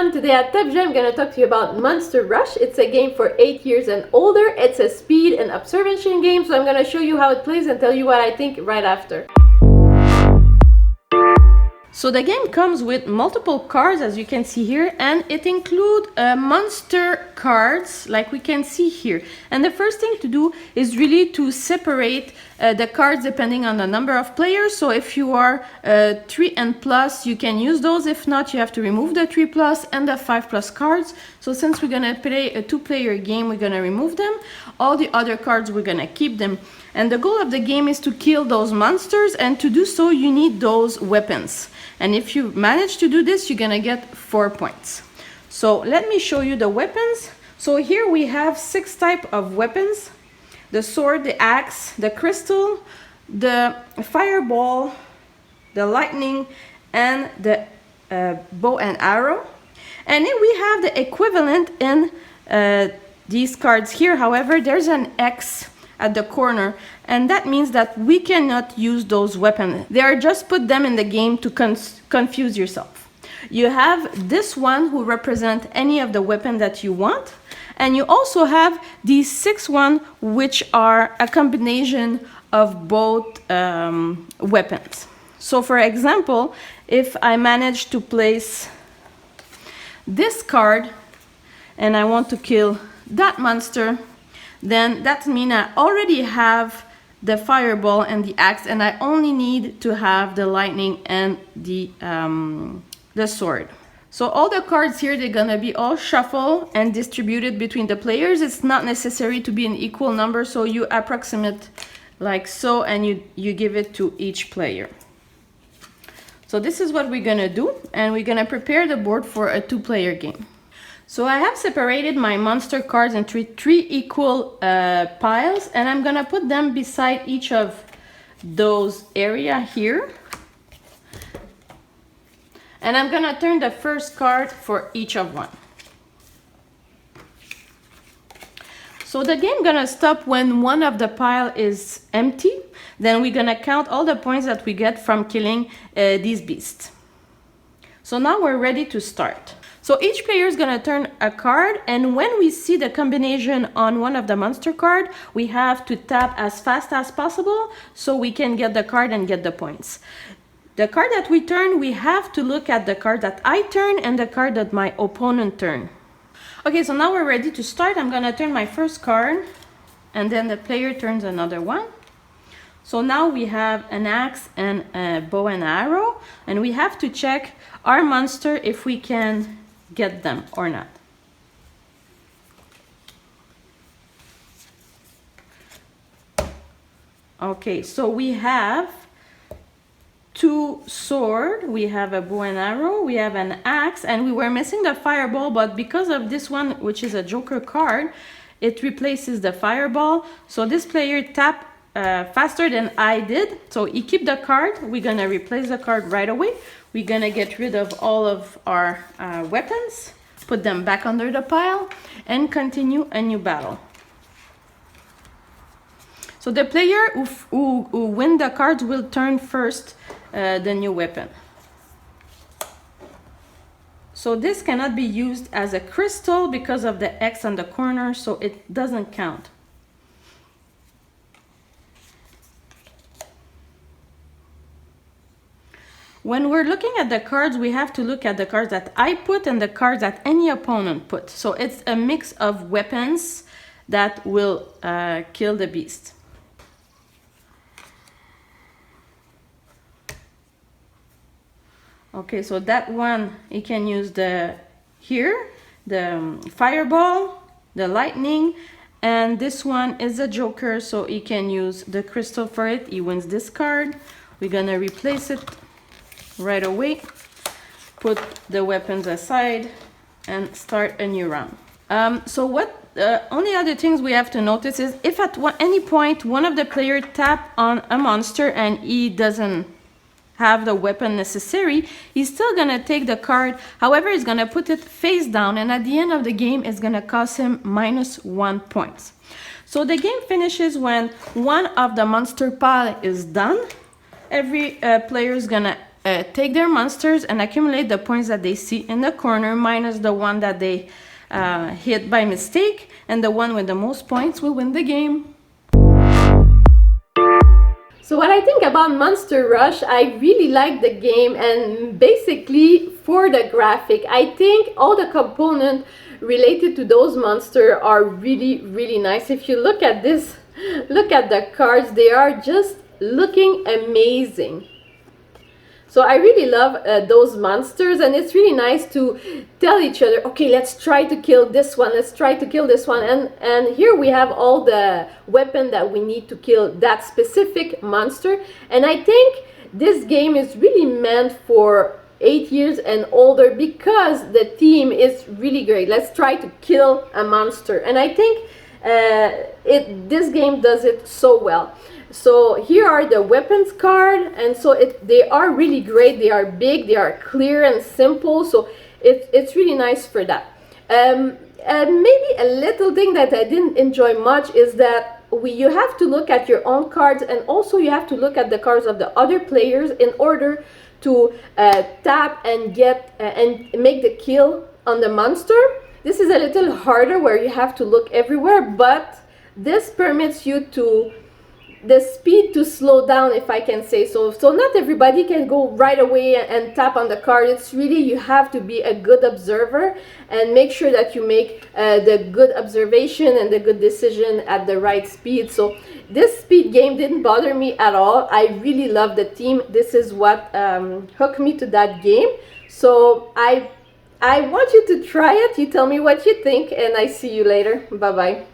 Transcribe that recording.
everyone, today at Top Jeux I'm going to talk to you about Monster Rush. It's a game for 8 years and older. It's a speed and observation game, so I'm going to show you how it plays and tell you what I think right after. So the game comes with multiple cards, as you can see here, and it includes monster cards like we can see here. And the first thing to do is really to separate the cards depending on the number of players. So if you are 3 and plus, you can use those. If not, you have to remove the 3 plus and the 5 plus cards. So since we're gonna play a 2-player game, we're gonna remove them. All the other cards, we're gonna keep them. And the goal of the game is to kill those monsters, and to do so you need those weapons. And if you manage to do this, you're gonna get 4 points. So let me show you the weapons. So here we have 6 types of weapons: the sword, the axe, the crystal, the fireball, the lightning, and the bow and arrow. And then we have the equivalent in these cards here. However, there's an X at the corner, and that means that we cannot use those weapons. They are just put them in the game to confuse yourself. You have this one who represent any of the weapon that you want, and you also have these 6 ones which are a combination of both weapons. So for example, if I manage to place this card and I want to kill that monster, then that means I already have the fireball and the axe, and I only need to have the lightning and the sword. So all the cards here, they're gonna be all shuffled and distributed between the players. It's not necessary to be an equal number, so you approximate like so, and you give it to each player. So this is what we're gonna do, and we're gonna prepare the board for a 2-player game. So I have separated my monster cards into 3 equal piles, and I'm gonna put them beside each of those areas here. And I'm gonna turn the first card for each of one. So the game gonna stop when one of the pile is empty. Then we're gonna count all the points that we get from killing these beasts. So now we're ready to start. So each player is gonna turn a card, and when we see the combination on one of the monster card, we have to tap as fast as possible so we can get the card and get the points. The card that we turn, we have to look at the card that I turn and the card that my opponent turn. Okay, so now we're ready to start. I'm gonna turn my first card, and then the player turns another one. So now we have an axe and a bow and arrow, and we have to check our monster if we can get them or not. Okay, so we have 2 swords, we have a bow and arrow, we have an axe, and we were missing the fireball, but because of this one, which is a joker card, it replaces the fireball. So this player tapped faster than I did, so he keep the card. We're gonna replace the card right away. We're gonna get rid of all of our weapons, put them back under the pile, and continue a new battle. So the player who win the cards will turn first the new weapon. So this cannot be used as a crystal because of the X on the corner, so it doesn't count. When we're looking at the cards, we have to look at the cards that I put and the cards that any opponent put. So it's a mix of weapons that will kill the beast. Okay, so that one, you can use the fireball, the lightning, and this one is a joker, so he can use the crystal for it. He wins this card. We're gonna replace it right away, put the weapons aside, and start a new round. So what only other things we have to notice is if at any point one of the players tap on a monster and he doesn't have the weapon necessary, he's still gonna take the card. However, he's gonna put it face down, and at the end of the game, it's gonna cost him -1 points. So the game finishes when one of the monster pile is done. Every player is gonna take their monsters and accumulate the points that they see in the corner minus the one that they hit by mistake, and the one with the most points will win the game. So what I think about Monster Rush, I really like the game, and basically for the graphic, I think all the components related to those monsters are really nice. If you look at this, look at the cards, they are just looking amazing. So I really love those monsters, and it's really nice to tell each other, okay, let's try to kill this one, let's try to kill this one, and here we have all the weapon that we need to kill that specific monster. And I think this game is really meant for 8 years and older because the theme is really great. Let's try to kill a monster, and I think this game does it so well. So here are the weapons card, and so they are really great. They are big, they are clear and simple, so it's really nice for that. And maybe a little thing that I didn't enjoy much is that you have to look at your own cards, and also you have to look at the cards of the other players in order to tap and get and make the kill on the monster. This is a little harder where you have to look everywhere, but this permits you to the speed to slow down, if I can say so. So not everybody can go right away and tap on the card. It's really, you have to be a good observer and make sure that you make the good observation and the good decision at the right speed. So this speed game didn't bother me at all. I really love the theme. This is what hooked me to that game. So I want you to try it. You tell me what you think, and I see you later. Bye bye.